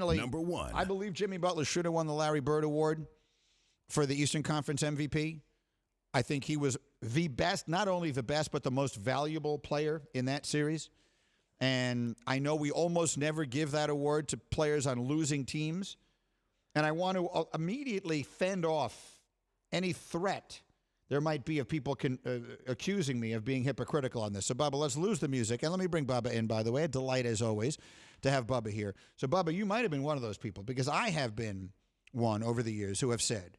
Number one. I believe Jimmy Butler should have won the Larry Bird Award for the Eastern Conference MVP. I think he was the best, not only the best, but the most valuable player in that series. And I know we almost never give that award to players on losing teams. And I want to immediately fend off any threat there might be of people accusing me of being hypocritical on this. So, Bubba, let's lose the music. And let me bring Bubba in, by the way. A delight, as always, to have Bubba here. So, Bubba, you might have been one of those people, because I have been one over the years who have said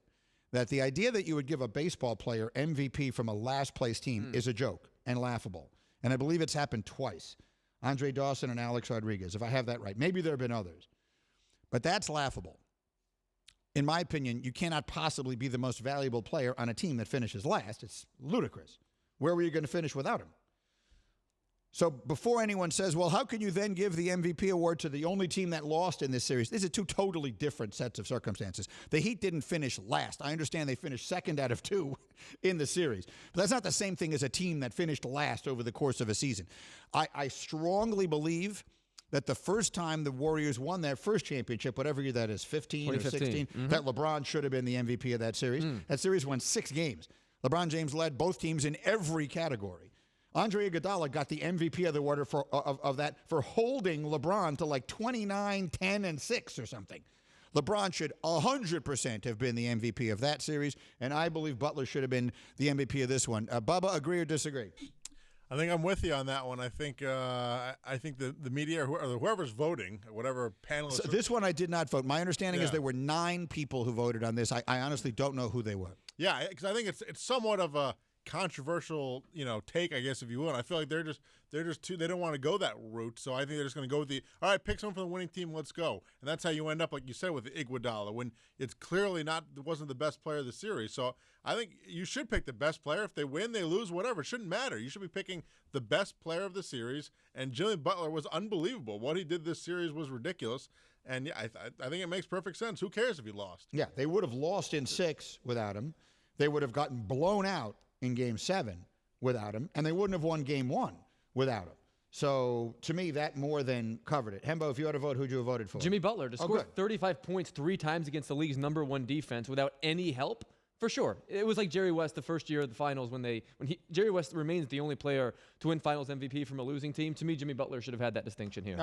that the idea that you would give a baseball player MVP from a last-place team is a joke and laughable. And I believe it's happened twice. Andre Dawson and Alex Rodriguez, if I have that right. Maybe there have been others. But that's laughable. In my opinion, you cannot possibly be the most valuable player on a team that finishes last. It's ludicrous. Where were you going to finish without him? So before anyone says, well, how can you then give the MVP award to the only team that lost in this series? These are two totally different sets of circumstances. The Heat didn't finish last. I understand they finished second out of two in the series. But that's not the same thing as a team that finished last over the course of a season. I strongly believe that the first time the Warriors won that first championship, whatever year that is, 15 or 16, that LeBron should have been the MVP of that series. That series won 6 games. LeBron James led both teams in every category. Andre Iguodala got the MVP of the award of that for holding LeBron to like 29, 10, and 6 or something. LeBron should 100% have been the MVP of that series, and I believe Butler should have been the MVP of this one. Bubba, agree or disagree? I think I'm with you on that one. I think the media or whoever's voting, whatever panelists. So this one I did not vote. My understanding is there were 9 people who voted on this. I honestly don't know who they were. Yeah, because I think it's somewhat of a controversial, take, I guess, if you will. And I feel like they're just too, they don't want to go that route. So I think they're just going to go with all right, pick someone from the winning team, let's go. And that's how you end up, like you said, with Iguodala, when it's clearly wasn't the best player of the series. So I think you should pick the best player. If they win, they lose, whatever. It shouldn't matter. You should be picking the best player of the series. And Jimmy Butler was unbelievable. What he did this series was ridiculous. And yeah, I think it makes perfect sense. Who cares if he lost? Yeah, they would have lost in 6 without him. They would have gotten blown out in Game 7 without him, and they wouldn't have won Game 1 without him. So, to me, that more than covered it. Hembo, if you had to vote, who'd you have voted for? Jimmy Butler to score 35 points 3 times against the league's #1 defense without any help. For sure. It was like Jerry West the first year of the finals Jerry West remains the only player to win finals MVP from a losing team. To me, Jimmy Butler should have had that distinction here.